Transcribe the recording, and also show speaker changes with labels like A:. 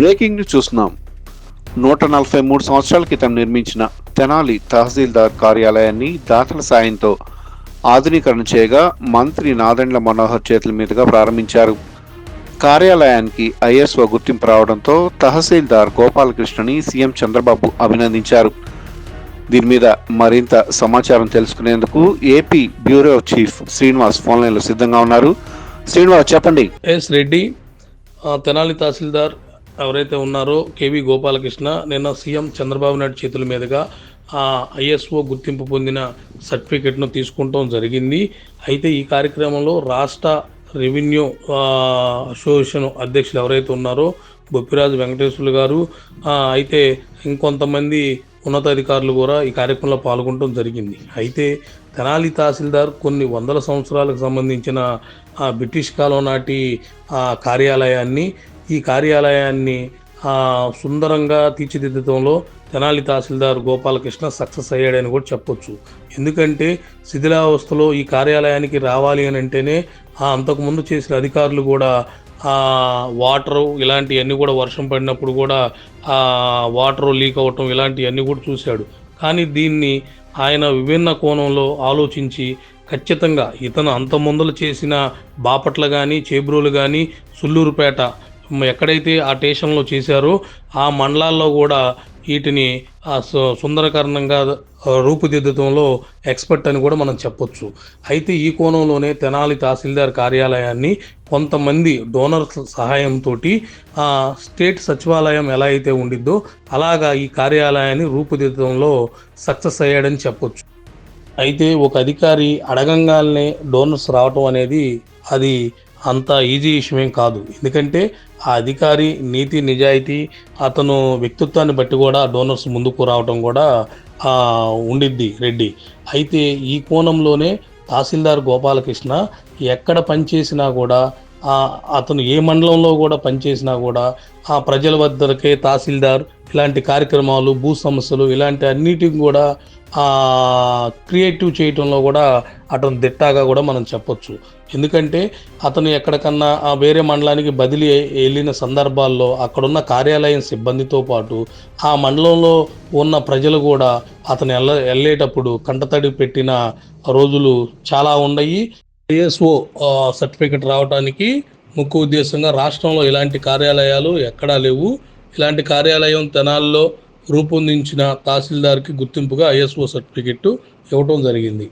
A: Breaking news చూస్తున్నాం. 143 సంవత్సరాల క్రితం నిర్మించిన తెనాలి తహసీల్దార్ కార్యాలయాన్ని దాతల సాయంతో ఆధునీకరణ చేయగా మంత్రి నాదెండ్ల మనోహర్ చేతుల మీదుగా ప్రారంభించారు. కార్యాలయానికి ఐఎస్ఓ గుర్తింపు రావడంతో తహసీల్దార్ గోపాలకృష్ణని సీఎం చంద్రబాబు అభినందించారు. దీని మీద మరింత సమాచారం తెలుసుకునేందుకు AP bureau chief Srinivas phone లైన్లో సిద్ధంగా ఉన్నారు. శ్రీనివాస్, చెప్పండి.
B: రెడ్డి, తెనాలి తహసీల్దార్ ఎవరైతే ఉన్నారో కేవీ గోపాలకృష్ణ నిన్న సీఎం చంద్రబాబు నాయుడు చేతుల మీదుగా ఐఎస్ఓ గుర్తింపు పొందిన సర్టిఫికెట్ను తీసుకుంటాం జరిగింది. అయితే ఈ కార్యక్రమంలో రాష్ట్ర రెవెన్యూ అసోసియేషన్ అధ్యక్షులు ఎవరైతే ఉన్నారో బొప్పిరాజు వెంకటేశ్వర్లు గారు, అయితే ఇంకొంతమంది ఉన్నతాధికారులు కూడా ఈ కార్యక్రమంలో పాల్గొనడం జరిగింది. అయితే తెనాలి తహసీల్దార్ కొన్ని వందల సంవత్సరాలకు సంబంధించిన బ్రిటిష్ కాలం నాటి ఈ కార్యాలయాన్ని సుందరంగా తీర్చిదిద్దడంలో తెనాలి తహసీల్దార్ గోపాలకృష్ణ సక్సెస్ అయ్యాడని కూడా చెప్పొచ్చు. ఎందుకంటే శిథిలావస్థలో ఈ కార్యాలయానికి రావాలి అని అంటేనే అంతకుముందు చేసిన అధికారులు కూడా వాటరు ఇలాంటివన్నీ కూడా వర్షం పడినప్పుడు కూడా వాటరు లీక్ అవ్వటం ఇలాంటివన్నీ కూడా చూశాడు. కానీ దీన్ని ఆయన విభిన్న కోణంలో ఆలోచించి ఖచ్చితంగా ఇతను అంత ముందలు చేసిన బాపట్ల కానీ చేబ్రోలు కానీ సుల్లూరుపేట ఎక్కడైతే ఆ స్టేషన్లో చేశారో ఆ మండలాల్లో కూడా వీటిని సుందరకరణంగా రూపుదిద్దడంలో ఎక్స్పర్ట్ అని కూడా మనం చెప్పొచ్చు. అయితే ఈ కోణంలోనే తెనాలి తహసీల్దార్ కార్యాలయాన్ని కొంతమంది డోనర్స్ సహాయంతో స్టేట్ సచివాలయం ఎలా అయితే ఉండిద్దో అలాగా ఈ కార్యాలయాన్ని రూపుదిద్దడంలో సక్సెస్ అయ్యాడని చెప్పొచ్చు. అయితే ఒక అధికారి అడగంగానే డోనర్స్ రావటం అనేది అది అంత ఈజీ విషయమేం కాదు. ఎందుకంటే ఆ అధికారి నీతి నిజాయితీ అతను వ్యక్తిత్వాన్ని బట్టి కూడా డోనర్స్ ముందుకు రావటం కూడా ఉండిద్ది రెడ్డి. అయితే ఈ కోణంలోనే తహసీల్దార్ గోపాలకృష్ణ ఎక్కడ పనిచేసినా కూడా అతను ఏ మండలంలో కూడా పనిచేసినా కూడా ఆ ప్రజల వద్దకే తహసీల్దార్ ఇలాంటి కార్యక్రమాలు భూ సమస్యలు ఇలాంటి అన్నిటికి కూడా క్రియేటివ్ చేయటంలో కూడా అతను దిట్టాగా కూడా మనం చెప్పొచ్చు. ఎందుకంటే అతను ఎక్కడికన్నా వేరే మండలానికి బదిలీ వెళ్ళిన సందర్భాల్లో అక్కడున్న కార్యాలయం సిబ్బందితో పాటు ఆ మండలంలో ఉన్న ప్రజలు కూడా అతను వెళ్ళేటప్పుడు కంటతడి పెట్టిన రోజులు చాలా ఉన్నాయి. ఐఎస్ఓ సర్టిఫికెట్ రావడానికి ముఖ్య ఉద్దేశంగా రాష్ట్రంలో ఇలాంటి కార్యాలయాలు ఎక్కడా లేవు. ఇలాంటి కార్యాలయం తెనాల్లో రూపొందించిన తహసీల్దార్కి గుర్తింపుగా ఐఎస్ఓ సర్టిఫికెట్ ఇవ్వటం జరిగింది.